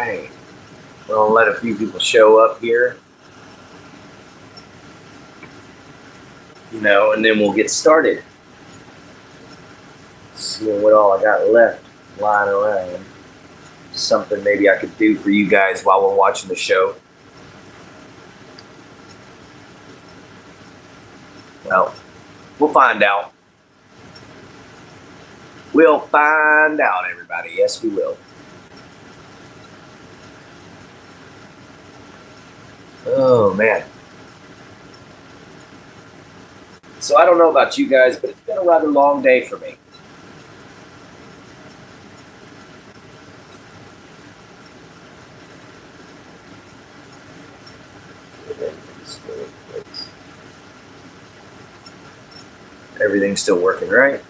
right. We'll let a few people show up here. And then we'll get started. Seeing what all I got left lying around. Something maybe I could do for you guys while we're watching the show. Well, we'll find out. We'll find out, everybody. Yes, we will. Oh, man. So I don't know about you guys, but it's been a rather long day for me. Everything's still working, right?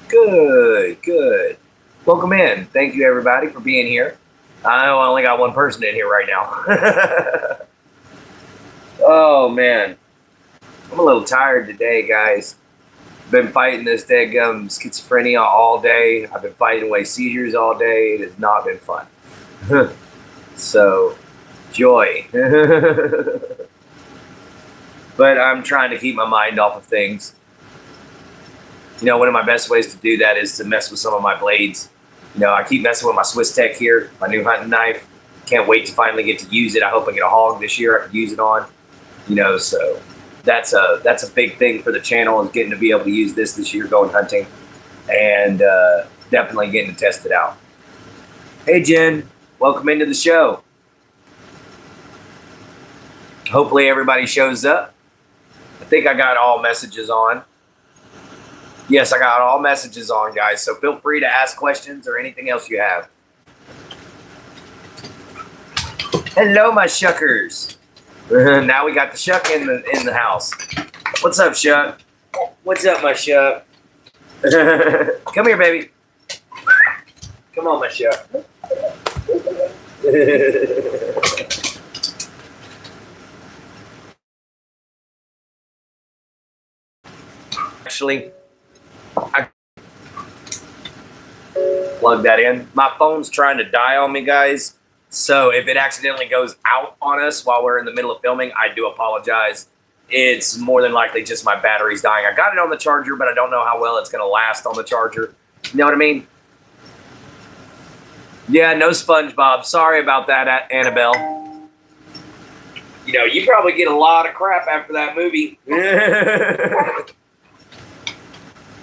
Good, good. Welcome in. Thank you, everybody, for being here. I know I only got one person in here right now. Oh, man. I'm a little tired today, guys. Been fighting this daggum schizophrenia all day. I've been fighting away seizures all day. It has not been fun. So, joy. But I'm trying to keep my mind off of things. One of my best ways to do that is to mess with some of my blades. I keep messing with my Swiss Tech here, my new hunting knife. Can't wait to finally get to use it. I hope I get a hog this year I can use it on. So that's a big thing for the channel, is getting to be able to use this year going hunting, and definitely getting to test it out. Hey, Jen, welcome into the show. Hopefully everybody shows up. I think I got all messages on. Yes, I got all messages on, guys, so feel free to ask questions or anything else you have. Hello, my shuckers. Now we got the shuck in the house. What's up, Shuck? What's up, my Shuck? Come here, baby. Come on, my Shuck. Actually, I plug that in. My phone's trying to die on me, guys. So if it accidentally goes out on us while we're in the middle of filming, I do apologize. It's more than likely just my battery's dying. I got it on the charger, but I don't know how well it's going to last on the charger. You know what I mean? Yeah, no SpongeBob. Sorry about that, Annabelle. You probably get a lot of crap after that movie.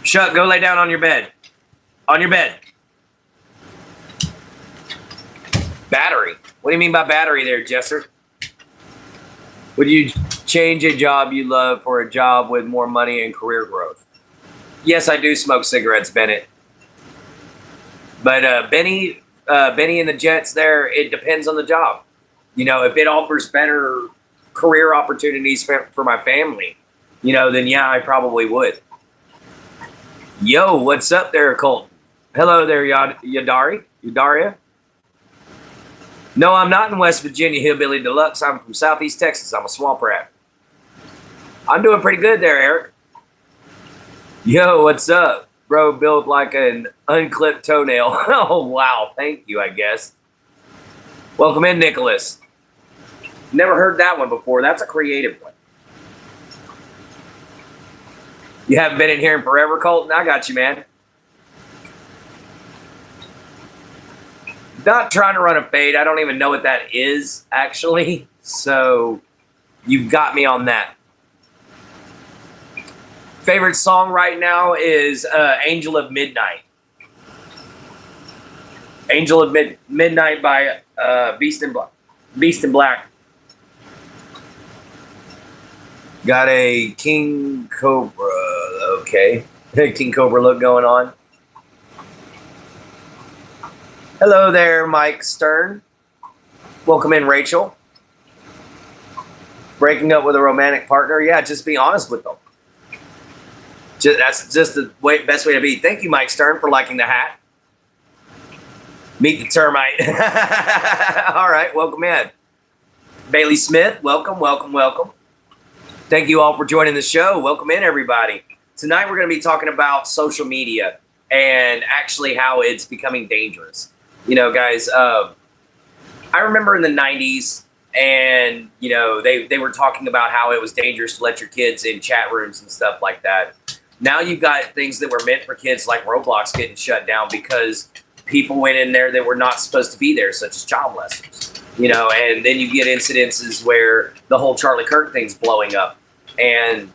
Shuck, go lay down on your bed. On your bed. Battery. What do you mean by battery there, Jesser? Would you change a job you love for a job with more money and career growth? Yes, I do smoke cigarettes, Bennett. But Benny and the Jets there, it depends on the job. If it offers better career opportunities for my family, then yeah, I probably would. Yo, what's up there, Colton? Hello there, Yadaria. No, I'm not in West Virginia, Hillbilly Deluxe. I'm from Southeast Texas. I'm a swamp rat. I'm doing pretty good there, Eric. Yo, what's up? Bro, built like an unclipped toenail. Oh, wow. Thank you, I guess. Welcome in, Nicholas. Never heard that one before. That's a creative one. You haven't been in here in forever, Colton? I got you, man. Not trying to run a fade. I don't even know what that is, actually. So you got me on that. Favorite song right now is Angel of Midnight. Angel of Midnight by Beast in Black. Got a King Cobra. Okay. King Cobra look going on. Hello there, Mike Stern. Welcome in, Rachel. Breaking up with a romantic partner. Yeah, just be honest with them. That's just the best way to be. Thank you, Mike Stern, for liking the hat. Meet the termite. All right, welcome in. Bailey Smith, welcome, welcome, welcome. Thank you all for joining the show. Welcome in, everybody. Tonight we're going to be talking about social media and actually how it's becoming dangerous. Guys, I remember in the 90s, and they were talking about how it was dangerous to let your kids in chat rooms and stuff like that. Now you've got things that were meant for kids like Roblox getting shut down because people went in there that were not supposed to be there, such as child molesters. And then you get incidences where the whole Charlie Kirk thing's blowing up, and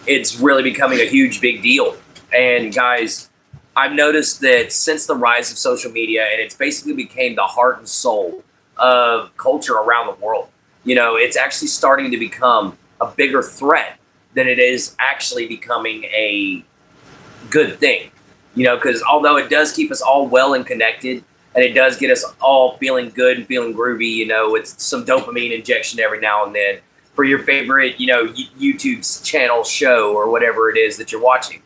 it's really becoming a huge big deal. And guys, I've noticed that since the rise of social media, and it's basically became the heart and soul of culture around the world, it's actually starting to become a bigger threat than it is actually becoming a good thing. Because although it does keep us all well and connected, and it does get us all feeling good and feeling groovy, it's some dopamine injection every now and then for your favorite, YouTube channel show or whatever it is that you're watching.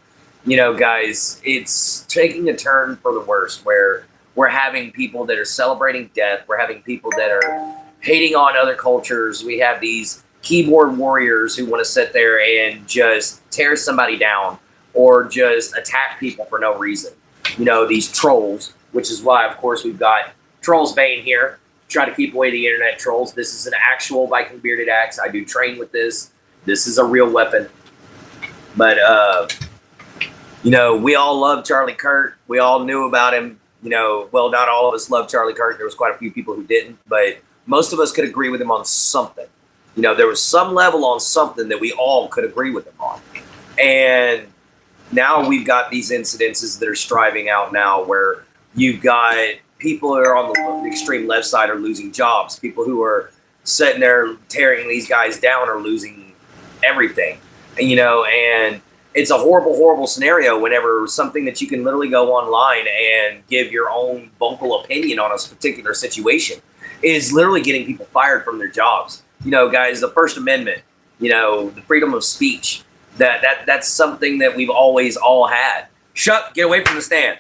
Guys, it's taking a turn for the worst, where we're having people that are celebrating death. We're having people that are hating on other cultures. We have these keyboard warriors who want to sit there and just tear somebody down or just attack people for no reason. These trolls, which is why, of course, we've got Trolls Bane here. Try to keep away the internet trolls. This is an actual Viking bearded axe. I do train with this. This is a real weapon. But, we all love Charlie Kirk. We all knew about him. Well, not all of us love Charlie Kirk. There was quite a few people who didn't. But most of us could agree with him on something. There was some level on something that we all could agree with him on. And now we've got these incidences that are striving out now, where you've got people who are on the extreme left side are losing jobs. People who are sitting there tearing these guys down are losing everything. And it's a horrible, horrible scenario whenever something that you can literally go online and give your own vocal opinion on a particular situation is literally getting people fired from their jobs. Guys, the First Amendment, the freedom of speech, that's something that we've always all had. Get away from the stand.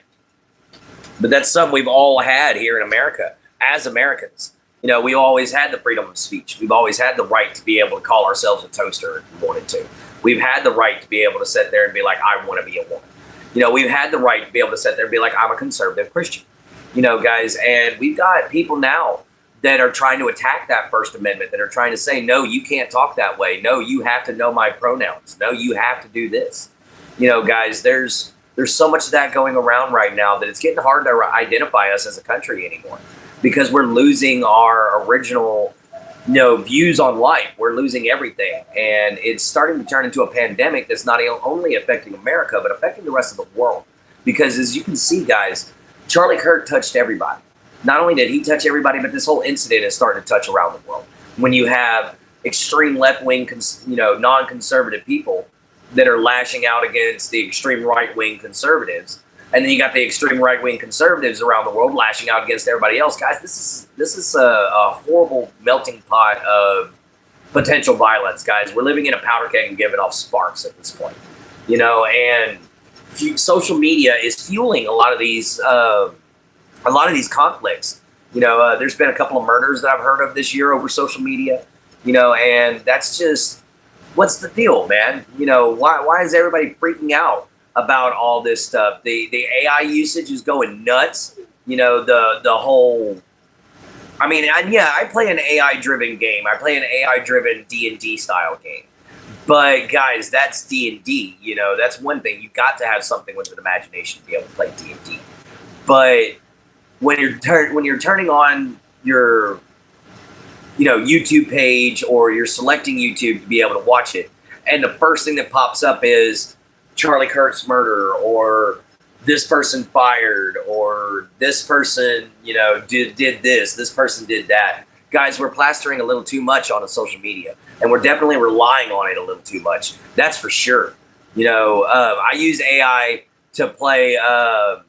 But that's something we've all had here in America as Americans. We always had the freedom of speech. We've always had the right to be able to call ourselves a toaster if we wanted to. We've had the right to be able to sit there and be like, I want to be a woman. We've had the right to be able to sit there and be like, I'm a conservative Christian. Guys, and we've got people now that are trying to attack that First Amendment, that are trying to say, no, you can't talk that way. No, you have to know my pronouns. No, you have to do this. Guys, there's so much of that going around right now that it's getting hard to identify us as a country anymore, because we're losing our original, views on life. We're losing everything. And it's starting to turn into a pandemic that's not only affecting America, but affecting the rest of the world. Because as you can see, guys, Charlie Kirk touched everybody. Not only did he touch everybody, but this whole incident is starting to touch around the world. When you have extreme left-wing, non-conservative people that are lashing out against the extreme right-wing conservatives, and then you got the extreme right-wing conservatives around the world lashing out against everybody else. Guys, this is a horrible melting pot of potential violence, guys. We're living in a powder keg and giving off sparks at this point. And social media is fueling a lot of these conflicts. There's been a couple of murders that I've heard of this year over social media, and that's just, what's the deal, man? Why is everybody freaking out about all this stuff? The AI usage is going nuts. The whole, I play an AI-driven game. I play an AI-driven D&D style game. But guys, that's D&D. That's one thing. You've got to have something with an imagination to be able to play D&D. But when you're turning on your YouTube page, or you're selecting YouTube to be able to watch it, and the first thing that pops up is Charlie Kirk's murder, or this person fired, or this person did this person did that. Guys, we're plastering a little too much on social media, and we're definitely relying on it a little too much. That's for sure. I use AI to play. I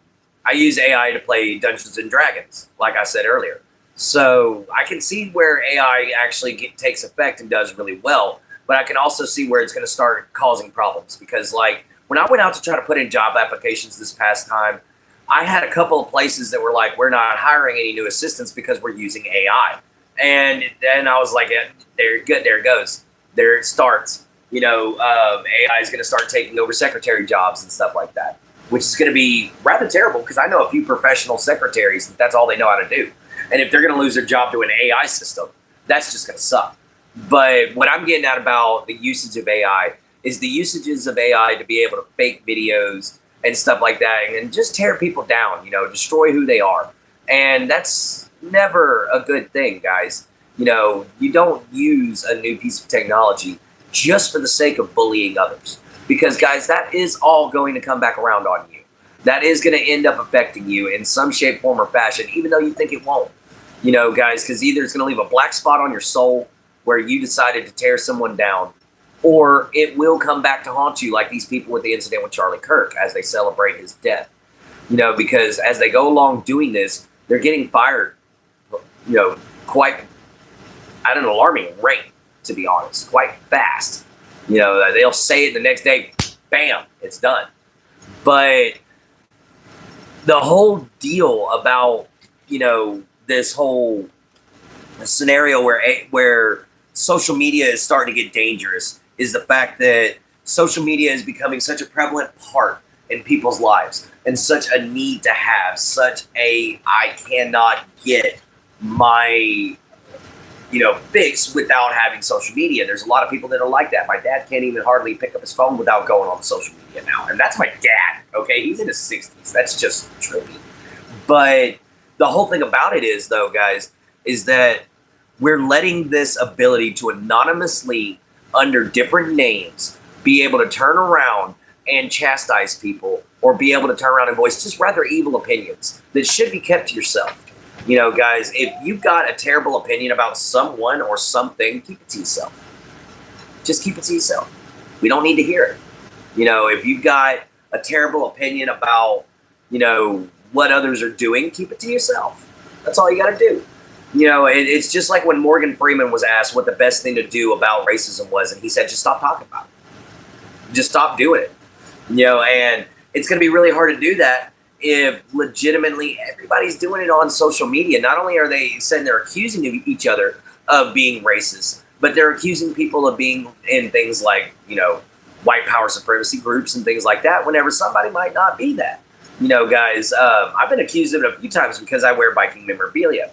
use AI to play Dungeons and Dragons, like I said earlier. So I can see where AI actually takes effect and does really well, but I can also see where it's going to start causing problems. Because like when I went out to try to put in job applications this past time, I had a couple of places that were like, we're not hiring any new assistants because we're using AI. And then I was like, yeah, there it goes. There it starts. AI is going to start taking over secretary jobs and stuff like that, which is going to be rather terrible, because I know a few professional secretaries that's all they know how to do. And if they're going to lose their job to an AI system, that's just going to suck. But what I'm getting at about the usage of AI is the usages of AI to be able to fake videos and stuff like that and just tear people down, you know, destroy who they are. And that's never a good thing, guys. You know, you don't use a new piece of technology just for the sake of bullying others. Because, guys, that is all going to come back around on you. That is going to end up affecting you in some shape, form, or fashion, even though you think it won't. You know, guys, because either it's going to leave a black spot on your soul where you decided to tear someone down, or it will come back to haunt you like these people with the incident with Charlie Kirk as they celebrate his death. You know, because as they go along doing this, they're getting fired, you know, quite at an alarming rate, to be honest, quite fast. You know, they'll say it the next day, bam, it's done. But the whole deal about, you know, this whole scenario where social media is starting to get dangerous is the fact that social media is becoming such a prevalent part in people's lives and such a need to have, such a I cannot get my, you know, fix without having social media. There's a lot of people that are like that. My dad can't even hardly pick up his phone without going on social media now. And that's my dad, okay? He's in his 60s. That's just trippy. But the whole thing about it is, though, guys, is that we're letting this ability to anonymously, under different names, be able to turn around and chastise people or be able to turn around and voice just rather evil opinions that should be kept to yourself. You know, guys, if you've got a terrible opinion about someone or something, keep it to yourself. Just keep it to yourself. We don't need to hear it. You know, if you've got a terrible opinion about, you know, what others are doing, keep it to yourself. That's all you got to do. You know, it's just like when Morgan Freeman was asked what the best thing to do about racism was, and he said, just stop talking about it. Just stop doing it. You know, and it's going to be really hard to do that if legitimately everybody's doing it on social media. Not only are they saying they're accusing each other of being racist, but they're accusing people of being in things like, you know, white power supremacy groups and things like that, whenever somebody might not be that. You know, guys, I've been accused of it a few times because I wear Viking memorabilia,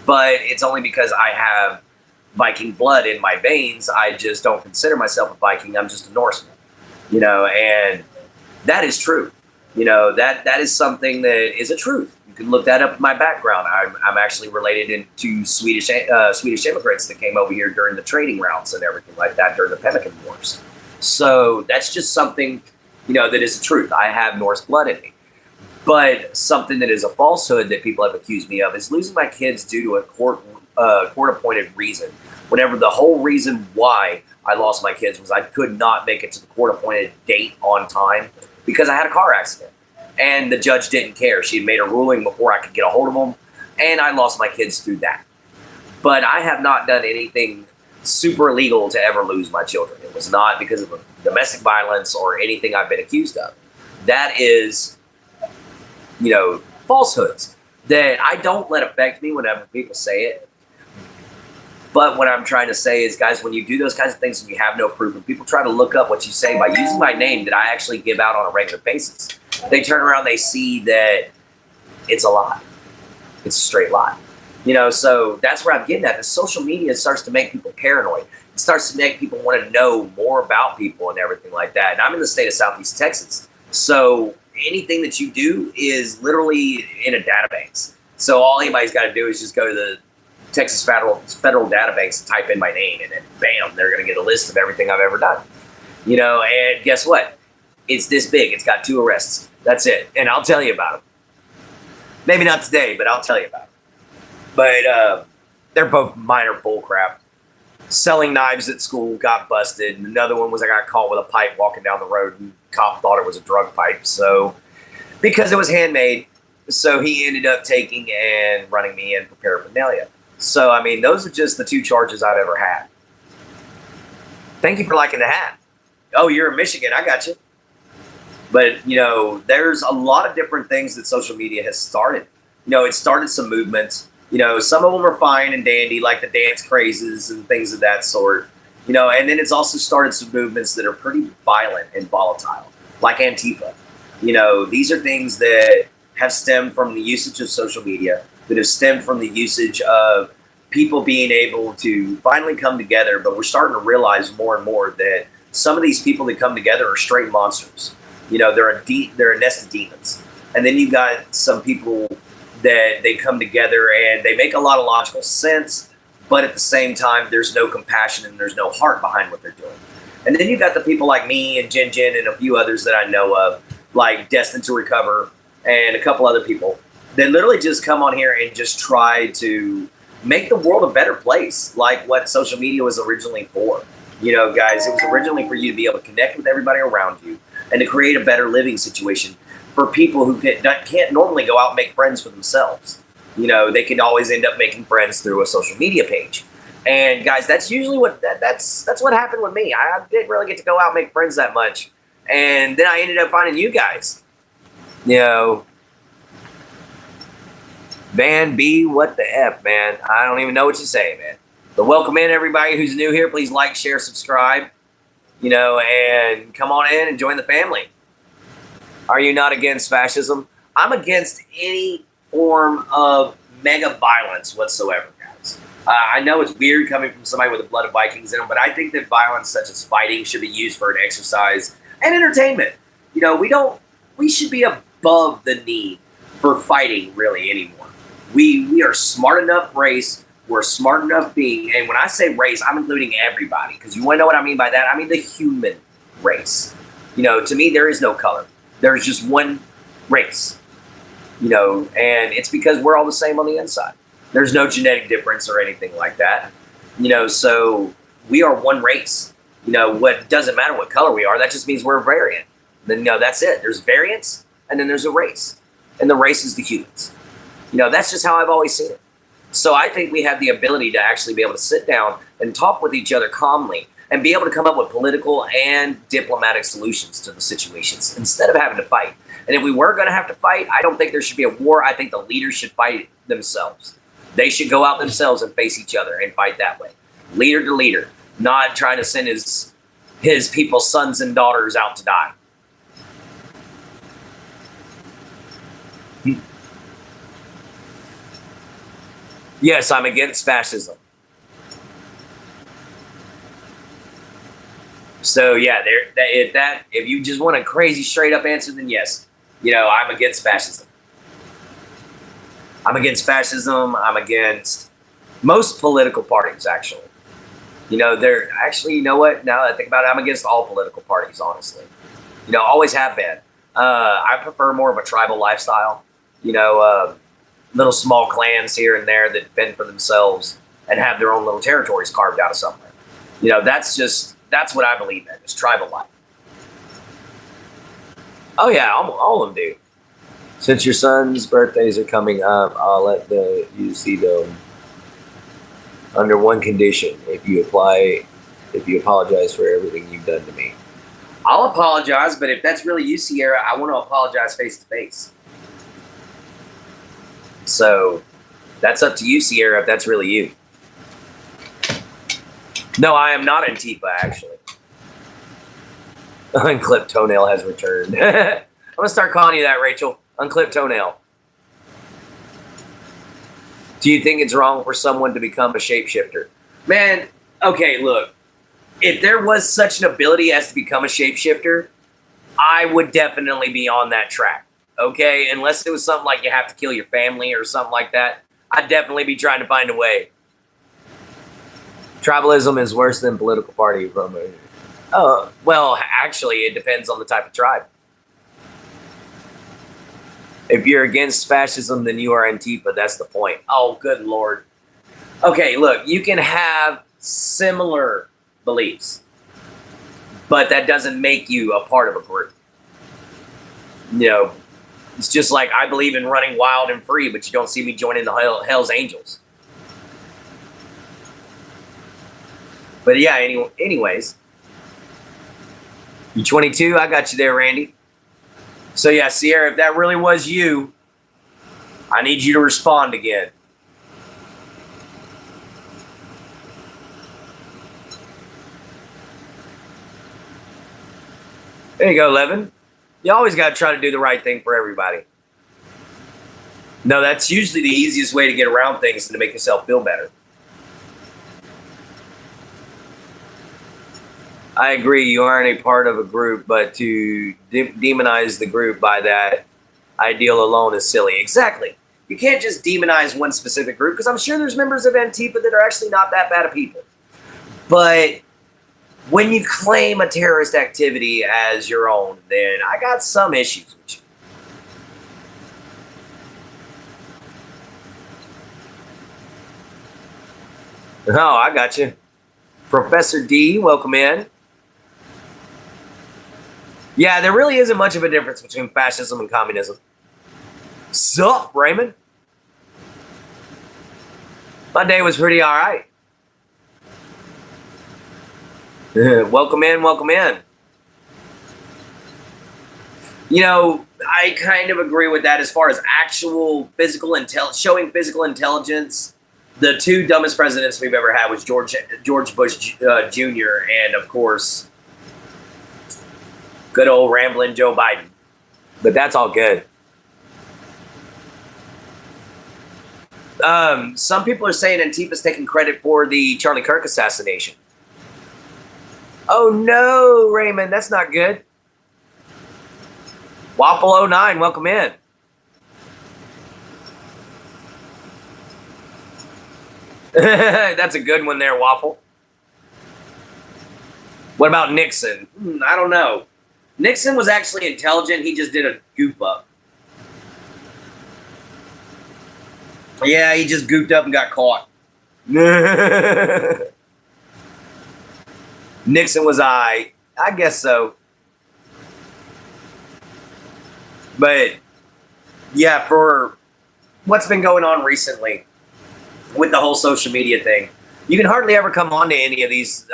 but it's only because I have Viking blood in my veins. I just don't consider myself a Viking. I'm just a Norseman, you know, and that is true. You know, that is something that is a truth. You can look that up in my background. I'm actually related to Swedish immigrants that came over here during the trading routes and everything like that during the Pemmican Wars. So that's just something, you know, that is the truth. I have Norse blood in me. But something that is a falsehood that people have accused me of is losing my kids due to a court-appointed reason. Whenever the whole reason why I lost my kids was I could not make it to the court-appointed date on time because I had a car accident. And the judge didn't care. She had made a ruling before I could get a hold of them, and I lost my kids through that. But I have not done anything super illegal to ever lose my children. It was not because of domestic violence or anything I've been accused of. That is, you know, falsehoods that I don't let affect me whenever people say it. But what I'm trying to say is, guys, when you do those kinds of things and you have no proof, and people try to look up what you say by using my name that I actually give out on a regular basis, they turn around, they see that it's a lie. It's a straight lie. You know, so that's where I'm getting at. The social media starts to make people paranoid. It starts to make people want to know more about people and everything like that. And I'm in the state of Southeast Texas. So anything that you do is literally in a database. So all anybody's got to do is just go to the Texas federal database and type in my name, and then bam, they're going to get a list of everything I've ever done. You know, and guess what? It's this big. It's got 2 arrests. That's it. And I'll tell you about them. Maybe not today, but I'll tell you about them. But they're both minor bullcrap. Selling knives at school, got busted. And another one was I got caught with a pipe walking down the road, and the cop thought it was a drug pipe. So, because it was handmade, so he ended up taking and running me in for paraphernalia. So, I mean, those are just the 2 charges I've ever had. Thank you for liking the hat. Oh, you're in Michigan. I got you. But, you know, there's a lot of different things that social media has started. You know, it started some movements. You know, some of them are fine and dandy, like the dance crazes and things of that sort. You know, and then it's also started some movements that are pretty violent and volatile, like Antifa. You know, these are things that have stemmed from the usage of social media that have stemmed from the usage of people being able to finally come together. But we're starting to realize more and more that some of these people that come together are straight monsters. You know, they're a nest of demons. And then you got some people that they come together and they make a lot of logical sense, but at the same time, there's no compassion and there's no heart behind what they're doing. And then you got the people like me and Jen and a few others that I know of, like Destined to Recover and a couple other people that literally just come on here and just try to make the world a better place, like what social media was originally for. You know, guys, it was originally for you to be able to connect with everybody around you and to create a better living situation for people who can't normally go out and make friends for themselves. You know, they can always end up making friends through a social media page. And guys, that's usually that's what happened with me. I didn't really get to go out and make friends that much. And then I ended up finding you guys. You know, Van B, what the F, man? I don't even know what to say, man. But welcome in, everybody who's new here. Please like, share, subscribe, you know, and come on in and join the family. Are you not against fascism? I'm against any form of mega violence whatsoever, guys. I know it's weird coming from somebody with the blood of Vikings in them, but I think that violence such as fighting should be used for an exercise and entertainment. You know, we should be above the need for fighting really anymore. We are smart enough race. We're a smart enough being. And when I say race, I'm including everybody. Because you want to know what I mean by that? I mean the human race. You know, to me, there is no color. There's just one race. You know, and it's because we're all the same on the inside. There's no genetic difference or anything like that. You know, so we are one race. You know, what doesn't matter what color we are. That just means we're a variant. Then, you know, that's it. There's variants, and then there's a race. And the race is the humans. You know, that's just how I've always seen it. So I think we have the ability to actually be able to sit down and talk with each other calmly and be able to come up with political and diplomatic solutions to the situations instead of having to fight. And if we were going to have to fight, I don't think there should be a war. I think the leaders should fight themselves. They should go out themselves and face each other and fight that way. Leader to leader, not trying to send his people's sons and daughters out to die. Yes, I'm against fascism. So yeah, if you just want a crazy straight up answer, then yes, you know, I'm against fascism. I'm against fascism. I'm against most political parties, actually. You know, they're actually, you know what? Now that I think about it, I'm against all political parties, honestly. You know, always have been. I prefer more of a tribal lifestyle. You know, little small clans here and there that fend for themselves and have their own little territories carved out of somewhere. You know, that's what I believe in, is tribal life. Oh yeah, all of them do. Since your son's birthdays are coming up, I'll let you see them under one condition: if you apologize for everything you've done to me. I'll apologize, but if that's really you, Sierra, I want to apologize face to face. So that's up to you, Sierra, if that's really you. No, I am not Antifa, actually. Unclipped toenail has returned. I'm going to start calling you that, Rachel. Unclipped toenail. Do you think it's wrong for someone to become a shapeshifter? Man, okay, look. If there was such an ability as to become a shapeshifter, I would definitely be on that track. Okay? Unless it was something like you have to kill your family or something like that, I'd definitely be trying to find a way. Tribalism is worse than political party. Well, actually, it depends on the type of tribe. If you're against fascism, then you are Antifa. That's the point. Oh, good Lord. Okay, look, you can have similar beliefs, but that doesn't make you a part of a group. You know, it's just like I believe in running wild and free, but you don't see me joining the Hell's Angels. But yeah, anyways. You 22? I got you there, Randy. So yeah, Sierra, if that really was you, I need you to respond again. There you go, Levin. You always got to try to do the right thing for everybody. No, that's usually the easiest way to get around things and to make yourself feel better. I agree. You aren't a part of a group, but to demonize the group by that ideal alone is silly. Exactly. You can't just demonize one specific group, because I'm sure there's members of Antifa that are actually not that bad of people. But when you claim a terrorist activity as your own, then I got some issues with you. Oh, I got you. Professor D, welcome in. Yeah, there really isn't much of a difference between fascism and communism. Sup, Raymond? My day was pretty all right. Welcome in, welcome in. You know, I kind of agree with that as far as actual showing physical intelligence. The two dumbest presidents we've ever had was George Bush Jr. and, of course, good old rambling Joe Biden. But that's all good. Some people are saying Antifa's taking credit for the Charlie Kirk assassination. Oh no, Raymond, that's not good. Waffle09, welcome in. That's a good one there, Waffle. What about Nixon? I don't know. Nixon was actually intelligent. He just did a goof up. Yeah, he just goofed up and got caught. Nixon was I guess so. But yeah, for what's been going on recently with the whole social media thing, you can hardly ever come on to any of these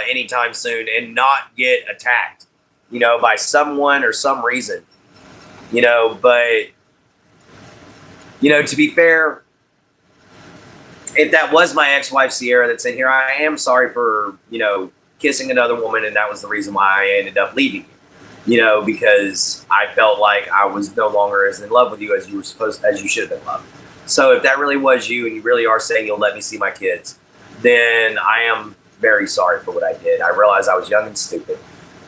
anytime soon and not get attacked, by someone or some reason, but, to be fair, if that was my ex-wife, Sierra, that's in here, I am sorry for, kissing another woman, and that was the reason why I ended up leaving you, because I felt like I was no longer as in love with you as you should have been loved. So if that really was you, and you really are saying you'll let me see my kids, then I am very sorry for what I did. I realized I was young and stupid,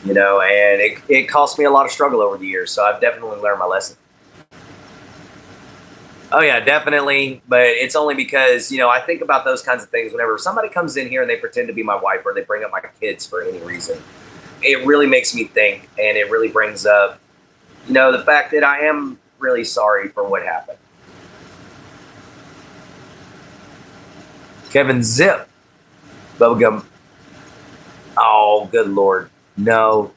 and it cost me a lot of struggle over the years, so I've definitely learned my lesson. Oh, yeah, definitely. But it's only because, I think about those kinds of things whenever somebody comes in here and they pretend to be my wife or they bring up my kids for any reason. It really makes me think, and it really brings up, the fact that I am really sorry for what happened. Kevin Zip. Bubblegum. Oh, good Lord. No.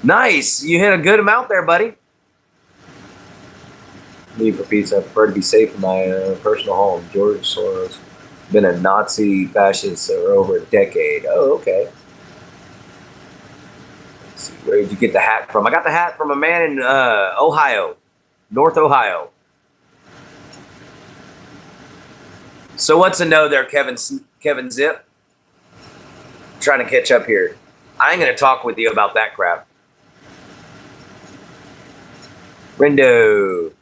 Nice. You hit a good amount there, buddy. Leave for pizza. I prefer to be safe in my personal home. George Soros. Been a Nazi fascist for over a decade. Oh, okay. Let's see. Where did you get the hat from? I got the hat from a man in Ohio. North Ohio. So what's a no there, Kevin Zip? I'm trying to catch up here. I ain't going to talk with you about that crap. Rindo.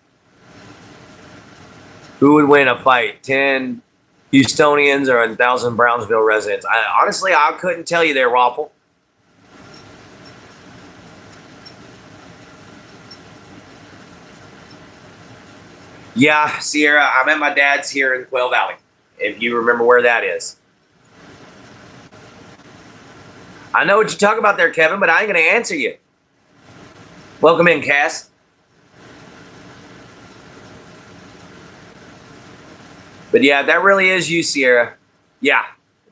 Who would win a fight? 10 Houstonians or 1,000 Brownsville residents? Honestly, I couldn't tell you there, Waffle. Yeah, Sierra, I'm at my dad's here in Quail Valley, if you remember where that is. I know what you're talking about there, Kevin, but I ain't going to answer you. Welcome in, Cass. But yeah, that really is you, Sierra. Yeah,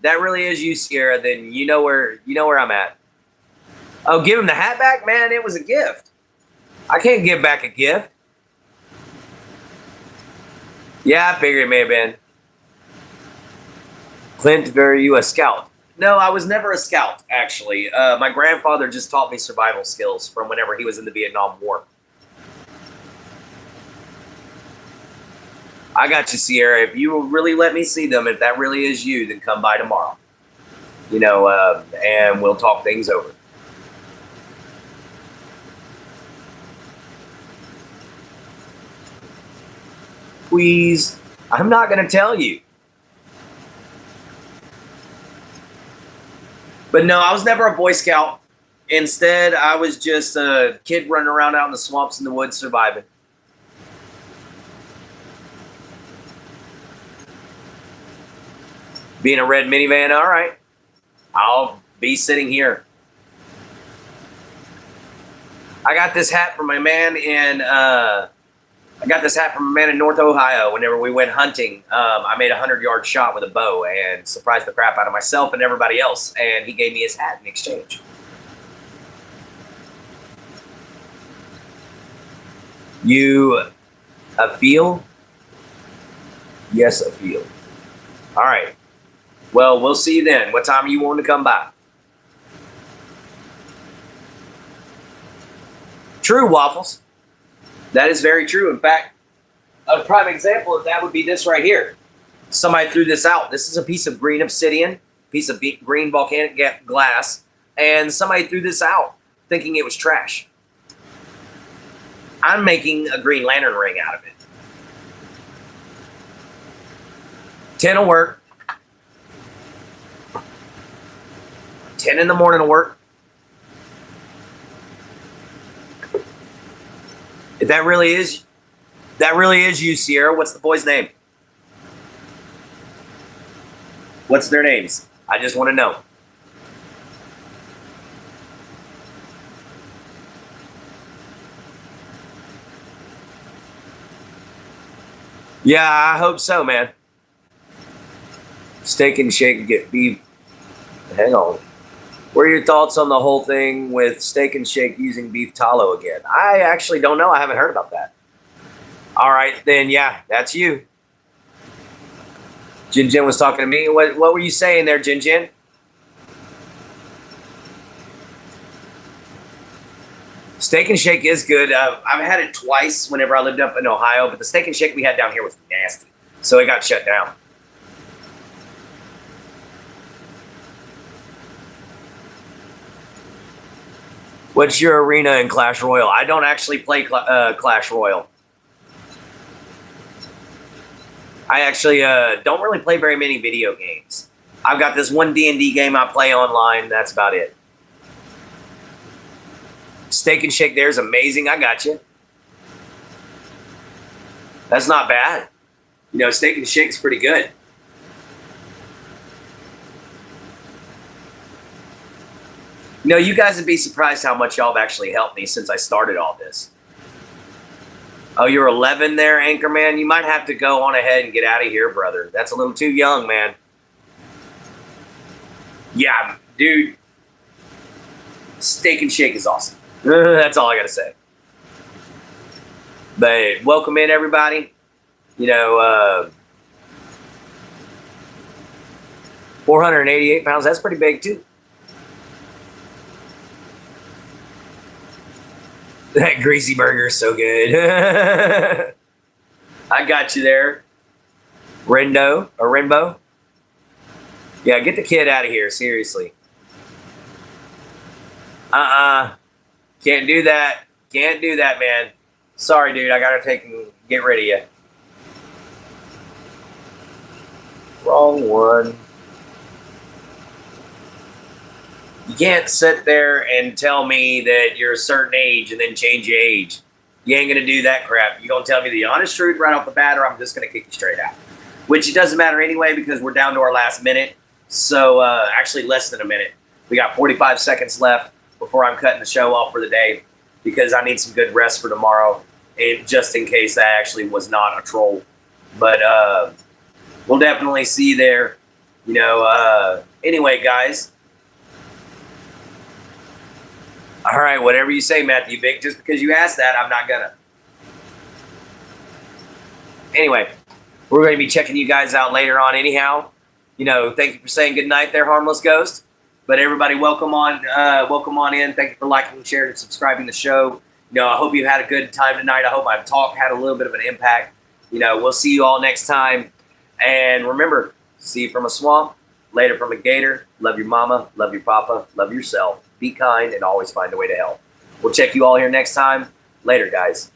that really is you, Sierra. Then you know where I'm at. Oh, give him the hat back, man. It was a gift. I can't give back a gift. Yeah, I figured it may have been. Clint, were you a scout? No, I was never a scout, actually. My grandfather just taught me survival skills from whenever he was in the Vietnam War. I got you, Sierra. If you will really let me see them, if that really is you, then come by tomorrow. And we'll talk things over. Please. I'm not going to tell you. But no, I was never a Boy Scout. Instead, I was just a kid running around out in the swamps and the woods surviving. Being a red minivan, all right. I'll be sitting here. I got this hat from my man in North Ohio. Whenever we went hunting, I made a 100-yard shot with a bow and surprised the crap out of myself and everybody else. And he gave me his hat in exchange. You a feel? Yes, a feel. All right. Well, we'll see you then. What time are you wanting to come by? True, Waffles. That is very true. In fact, a prime example of that would be this right here. Somebody threw this out. This is a piece of green obsidian, piece of green volcanic glass, and somebody threw this out thinking it was trash. I'm making a Green Lantern ring out of it. 10 will work. 10 in the morning will work. If that really is you, Sierra. What's the boy's name? What's their names? I just want to know. Yeah, I hope so, man. Steak and Shake get beef. Hang on. What are your thoughts on the whole thing with Steak and Shake using beef tallow again? I actually don't know. I haven't heard about that. All right, then, yeah, that's you. Jin Jin was talking to me. What were you saying there, Jin Jin? Steak and Shake is good. I've had it twice whenever I lived up in Ohio, but the Steak and Shake we had down here was nasty, so it got shut down. What's your arena in Clash Royale? I don't actually play Clash Royale. I actually don't really play very many video games. I've got this one D&D game I play online. That's about it. Steak and Shake there is amazing. I got you. That's not bad. You know, Steak and Shake's pretty good. You know, you guys would be surprised how much y'all have actually helped me since I started all this. Oh, you're 11 there, Anchorman? You might have to go on ahead and get out of here, brother. That's a little too young, man. Yeah, dude. Steak and Shake is awesome. That's all I got to say. But welcome in, everybody. You know, 488 pounds. That's pretty big, too. That greasy burger is so good. I got you there. Renbo. Yeah, get the kid out of here, seriously. Can't do that. Can't do that, man. Sorry, dude. I gotta take and get rid of you. Wrong one. You can't sit there and tell me that you're a certain age and then change your age. You ain't going to do that crap. You're going to tell me the honest truth right off the bat, or I'm just going to kick you straight out. Which it doesn't matter anyway because we're down to our last minute. So actually less than a minute. We got 45 seconds left before I'm cutting the show off for the day because I need some good rest for tomorrow, and just in case that actually was not a troll. But we'll definitely see you there. You know, anyway, guys. All right, whatever you say, Matthew Big. Just because you asked that, I'm not gonna. Anyway, we're going to be checking you guys out later on anyhow. You know, thank you for saying good night there, Harmless Ghost. But everybody, welcome on in. Thank you for liking, sharing, and subscribing to the show. You know, I hope you had a good time tonight. I hope my talk had a little bit of an impact. You know, we'll see you all next time. And remember, see you from a swamp, later from a gator. Love your mama, love your papa, love yourself. Be kind and always find a way to help. We'll check you all here next time. Later, guys.